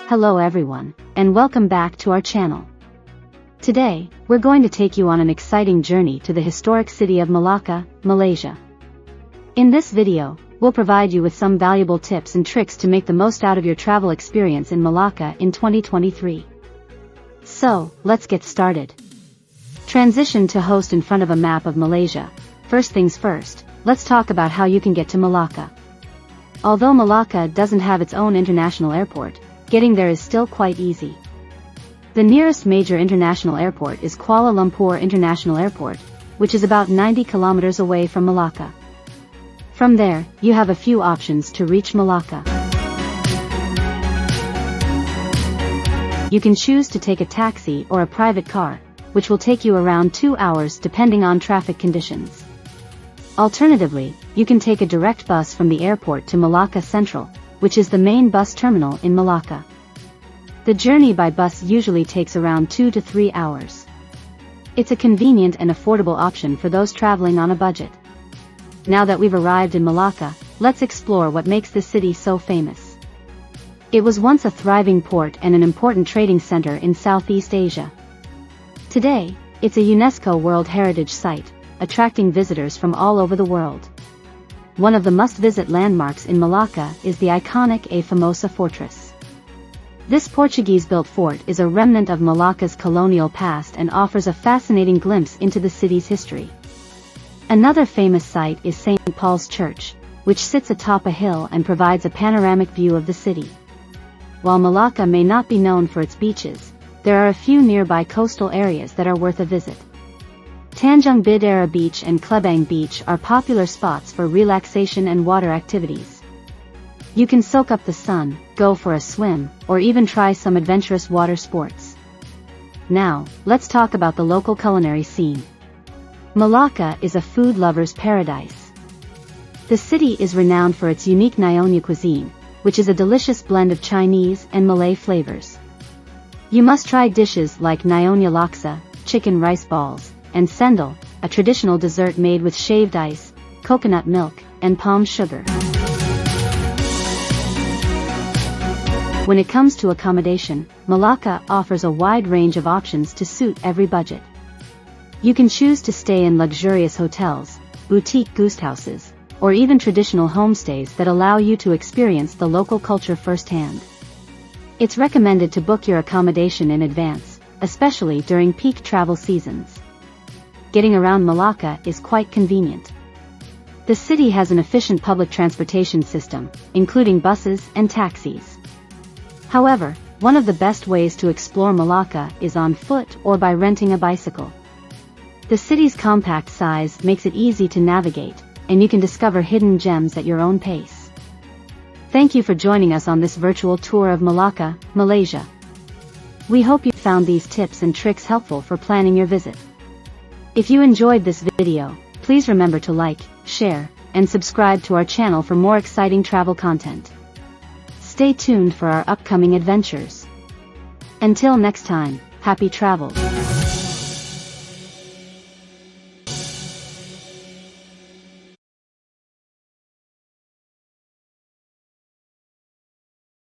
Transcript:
Hello everyone, and welcome back to our channel. Today, we're going to take you on an exciting journey to the historic city of Malacca, Malaysia. In this video, we'll provide you with some valuable tips and tricks to make the most out of your travel experience in Malacca in 2023. So, let's get started. Transition to host in front of a map of Malaysia. First things first, let's talk about how you can get to Malacca. Although Malacca doesn't have its own international airport, getting there is still quite easy. The nearest major international airport is Kuala Lumpur International Airport, which is about 90 kilometers away from Malacca. From there, you have a few options to reach Malacca. You can choose to take a taxi or a private car, which will take you around 2 hours depending on traffic conditions. Alternatively, you can take a direct bus from the airport to Malacca Central, which is the main bus terminal in Malacca. The journey by bus usually takes around 2 to 3 hours. It's a convenient and affordable option for those traveling on a budget. Now that we've arrived in Malacca, let's explore what makes this city so famous. It was once a thriving port and an important trading center in Southeast Asia. Today, it's a UNESCO World Heritage Site, attracting visitors from all over the world. One of the must-visit landmarks in Malacca is the iconic A Famosa Fortress. This Portuguese-built fort is a remnant of Malacca's colonial past and offers a fascinating glimpse into the city's history. Another famous site is St. Paul's Church, which sits atop a hill and provides a panoramic view of the city. While Malacca may not be known for its beaches, there are a few nearby coastal areas that are worth a visit. Tanjung Bidara Beach and Klebang Beach are popular spots for relaxation and water activities. You can soak up the sun, go for a swim, or even try some adventurous water sports. Now, let's talk about the local culinary scene. Malacca is a food lover's paradise. The city is renowned for its unique Nyonya cuisine, which is a delicious blend of Chinese and Malay flavors. You must try dishes like Nyonya laksa, chicken rice balls, and sendal, a traditional dessert made with shaved ice, coconut milk, and palm sugar. When it comes to accommodation, Malacca offers a wide range of options to suit every budget. You can choose to stay in luxurious hotels, boutique guesthouses, or even traditional homestays that allow you to experience the local culture firsthand. It's recommended to book your accommodation in advance, especially during peak travel seasons. Getting around Malacca is quite convenient. The city has an efficient public transportation system, including buses and taxis. However, one of the best ways to explore Malacca is on foot or by renting a bicycle. The city's compact size makes it easy to navigate, and you can discover hidden gems at your own pace. Thank you for joining us on this virtual tour of Malacca, Malaysia. We hope you found these tips and tricks helpful for planning your visit. If you enjoyed this video, please remember to like, share, and subscribe to our channel for more exciting travel content. Stay tuned for our upcoming adventures. Until next time, happy travels.